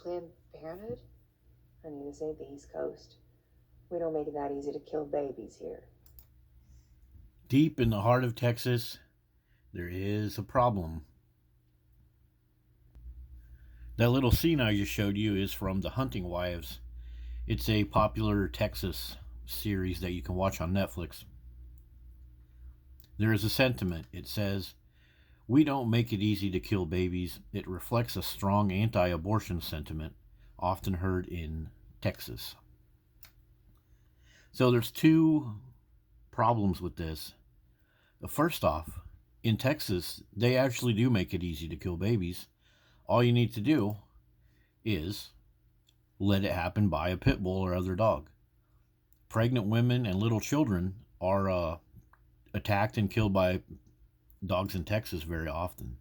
Planned Parenthood? Honey, this ain't the East Coast. We don't make it that easy to kill babies here. Deep in the heart of Texas, there is a problem. That little scene I just showed you is from The Hunting Wives. It's a popular Texas series that you can watch on Netflix. There is a sentiment. It says, "We don't make it easy to kill babies." It reflects a strong anti-abortion sentiment, often heard in Texas. So there's two problems with this. First off, in Texas, they actually do make it easy to kill babies. All you need to do is let it happen by a pit bull or other dog. Pregnant women and little children are attacked and killed by dogs in Texas very often.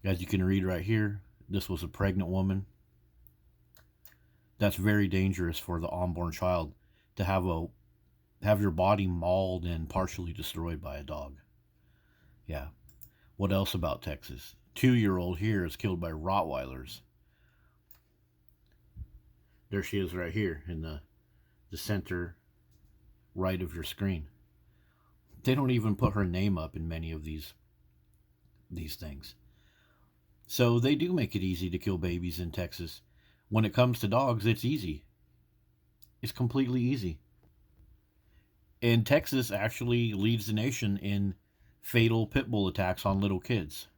As you can read right here, this was a pregnant woman. That's very dangerous for the unborn child to have your body mauled and partially destroyed by a dog. Yeah. What else about Texas? 2-year-old here is killed by Rottweilers. There she is right here in the center right of your screen. They don't even put her name up in many of these things. So they do make it easy to kill babies in Texas. When it comes to dogs, it's easy. It's completely easy. And Texas actually leads the nation in fatal pit bull attacks on little kids.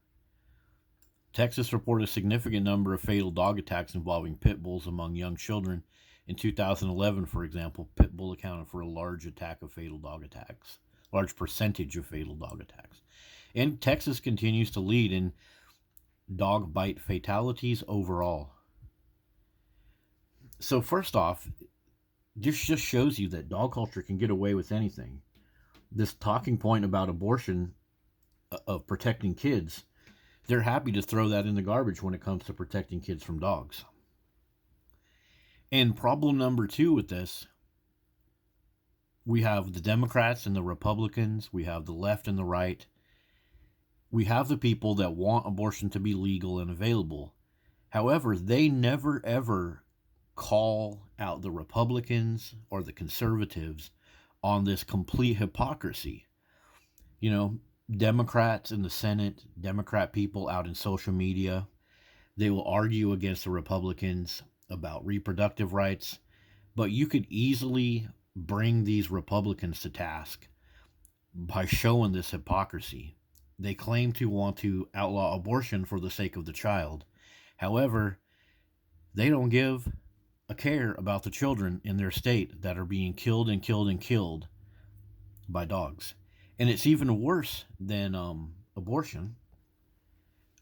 Texas reported a significant number of fatal dog attacks involving pit bulls among young children. In 2011, for example, pit bull accounted for a large percentage of fatal dog attacks. And Texas continues to lead in dog bite fatalities overall. So first off, this just shows you that dog culture can get away with anything. This talking point about abortion, of protecting kids, they're happy to throw that in the garbage when it comes to protecting kids from dogs. And problem number 2 with this, we have the Democrats and the Republicans, we have the left and the right. We have the people that want abortion to be legal and available. However, they never ever call out the Republicans or the conservatives on this complete hypocrisy. You know, Democrats in the Senate, Democrat people out in social media, they will argue against the Republicans about reproductive rights, but you could easily bring these Republicans to task by showing this hypocrisy. They claim to want to outlaw abortion for the sake of the child. However, they don't give a care about the children in their state that are being killed and killed and killed by dogs. And it's even worse than abortion.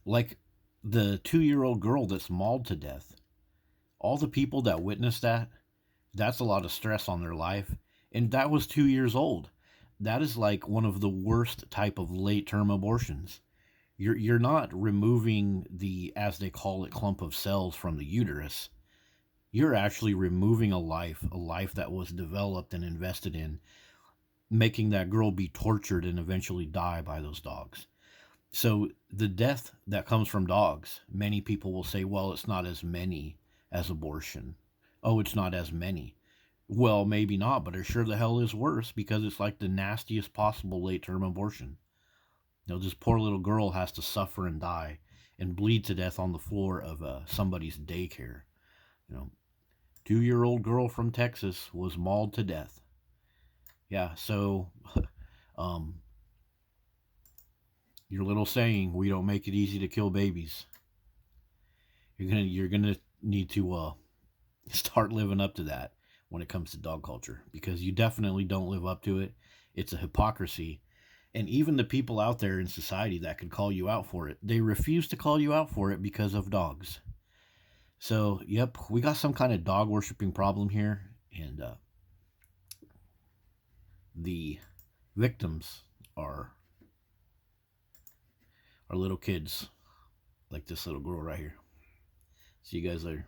Like the 2-year-old girl that's mauled to death. All the people that witnessed that, that's a lot of stress on their life. And that was 2 years old. That is like one of the worst type of late-term abortions. You're not removing the, as they call it, clump of cells from the uterus. You're actually removing a life that was developed and invested in, making that girl be tortured and eventually die by those dogs. So the death that comes from dogs, many people will say, well, it's not as many as abortion. Oh, it's not as many. Well, maybe not, but it sure the hell is worse, because it's like the nastiest possible late-term abortion. You know, this poor little girl has to suffer and die and bleed to death on the floor of somebody's daycare. You know, 2-year-old girl from Texas was mauled to death. Yeah, so your little saying, "We don't make it easy to kill babies." You're gonna need to start living up to that when it comes to dog culture, because you definitely don't live up to it. It's a hypocrisy. And even the people out there in society that could call you out for it, they refuse to call you out for it because of dogs. So, yep, we got some kind of dog worshipping problem here, and the victims are little kids, like this little girl right here. See you guys later.